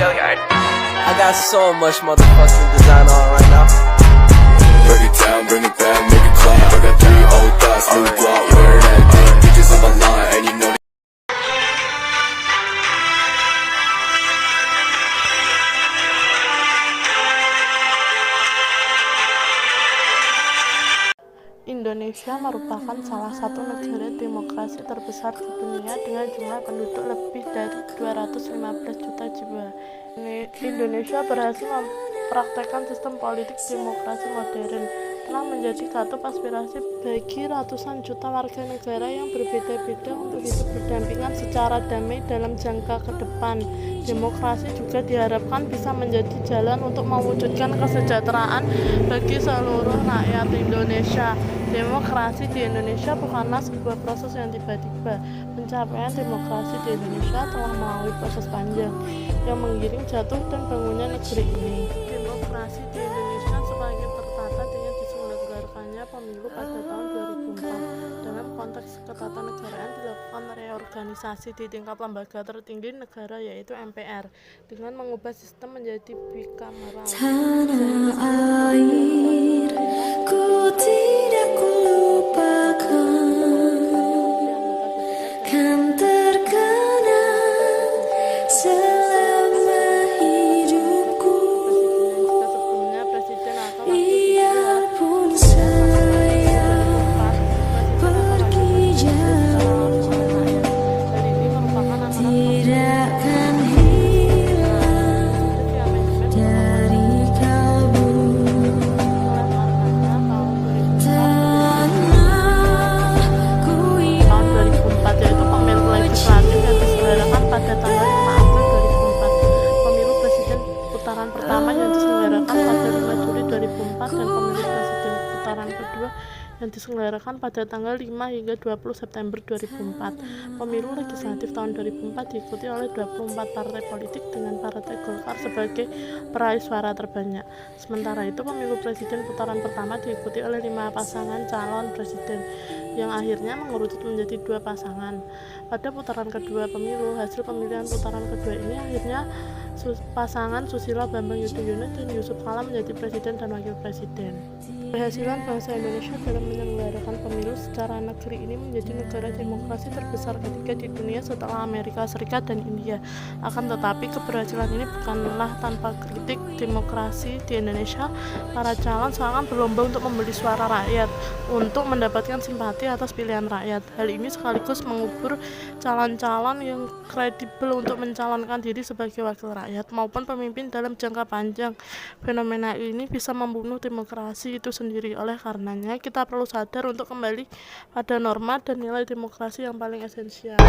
I got so much motherfucking design on right now. Break it down, bring it back, make it clap. I got 3 old thoughts, new block, wear that thing. Bitches on my line, and you know. Indonesia merupakan salah satu negara demokrasi terbesar di dunia dengan jumlah penduduk lebih dari 215 juta jiwa. Indonesia berhasil mempraktekkan sistem politik demokrasi modern, telah menjadi katup aspirasi bagi ratusan juta warga negara yang berbeda-beda untuk hidup berdampingan secara damai dalam jangka ke depan. Demokrasi juga diharapkan bisa menjadi jalan untuk mewujudkan kesejahteraan bagi seluruh rakyat Indonesia. Demokrasi di Indonesia bukanlah sebuah proses yang tiba-tiba. Pencapaian demokrasi di Indonesia telah melalui proses panjang yang menggiring jatuh dan bangunnya negeri ini. Demokrasi di Indonesia semakin tertata dengan diselenggarakannya pemilu pada tahun 2004. Dalam konteks ketatanegaraan dilakukan reorganisasi di tingkat lembaga tertinggi negara yaitu MPR dengan mengubah sistem menjadi bicameral. Tanah air ku tidak kulupakan, kan terkenang selama hidupku. Biarpun saya pergi jauh, tidak akan hilang dari kalbu. Tahun 2004 yaitu pemilu legislatif yang diselenggarakan pada tanggal 5 April 2004, pemilu presiden putaran pertama yang diselenggarakan pada 5 Juli 2004, dan pemilu presiden putaran kedua yang diselenggarakan pada tanggal 5 hingga 20 September 2004. Pemilu legislatif tahun 2004 diikuti oleh 24 partai politik dengan Partai Golkar sebagai peraih suara terbanyak. Sementara itu pemilu presiden putaran pertama diikuti oleh 5 pasangan calon presiden yang akhirnya mengerucut menjadi 2 pasangan. Pada putaran kedua pemilu, hasil pemilihan putaran kedua ini akhirnya pasangan Susilo Bambang Yudhoyono dan Yusuf Kala menjadi presiden dan wakil presiden. Keberhasilan bangsa Indonesia dalam menyelenggarakan pemilu secara negeri ini menjadi negara demokrasi terbesar ketiga di dunia setelah Amerika Serikat dan India. Akan tetapi keberhasilan ini bukanlah tanpa kritik. Demokrasi di Indonesia, para calon sangat berlomba untuk membeli suara rakyat untuk mendapatkan simpati atas pilihan rakyat. Hal ini sekaligus mengubur calon-calon yang kredibel untuk mencalonkan diri sebagai wakil rakyat maupun pemimpin dalam jangka panjang. Fenomena ini bisa membunuh demokrasi itu sendiri. Oleh karenanya kita perlu sadar untuk kembali pada norma dan nilai demokrasi yang paling esensial.